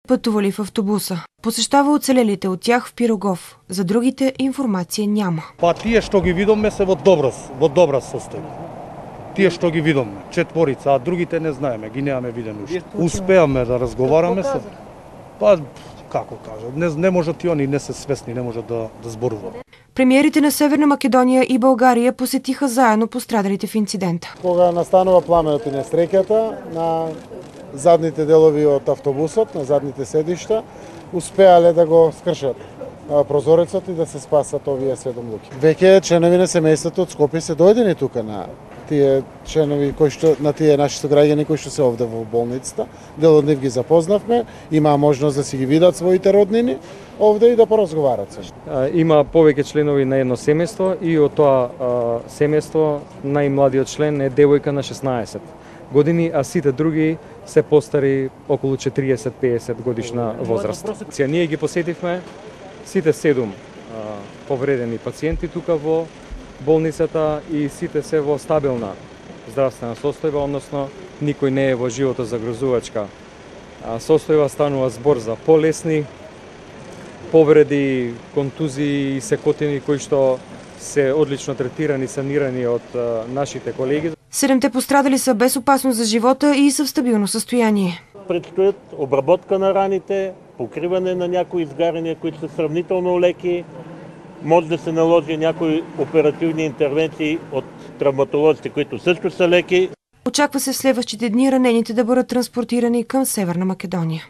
Пътували в автобуса. Посещава оцелелите от тях в Пирогов. За другите информация няма. Тие што ги видоме се во добра состојба. Тие што ги видоме, четворица, а другите не знаеме, ги немаме видени уште. Успеаме да разговараме се. Како кажа, не можат и они не се свесни, не можат да зборуваат. Премиерите на Северна Македонија и Българија посетиха заедно пострадалите в инцидента. Кога настанува пламенот и несреќата на задните делови од автобусот, на задните седишта, успеале да го скршат прозорецот и да се спасат овие 7 луѓе. Веќе членови на семејството од Скопје се дојдени тука на тие членови на тие наши сограѓани кои што се овде во болницата. Дел од нив ги запознавме, имаа можност да си ги видат своите роднини овде и да поразговарат се. Има повеќе членови на едно семејство и од тоа семејство најмладиот член е девојка на 16 години, а сите други се постари околу 40-50 годишна возраст. Ние ги посетивме сите 7 повредени пациенти тука во болницата и сите се во стабилна здравствена состојба, односно никој не е во живото загрозувачка состојба. Станува збор за полесни повреди, контузии и секотини кои што се одлично третирани, санирани од нашите колеги. 7 пострадали са без опасност за живота и са в стабилно състояние. Предстоят обработка на раните, покриване на някои изгаряния, които са сравнително леки. Може да се наложи някои оперативни интервенции от травматолозите, които също са леки. Очаква се в следващите дни ранените да бъдат транспортирани към Северна Македония.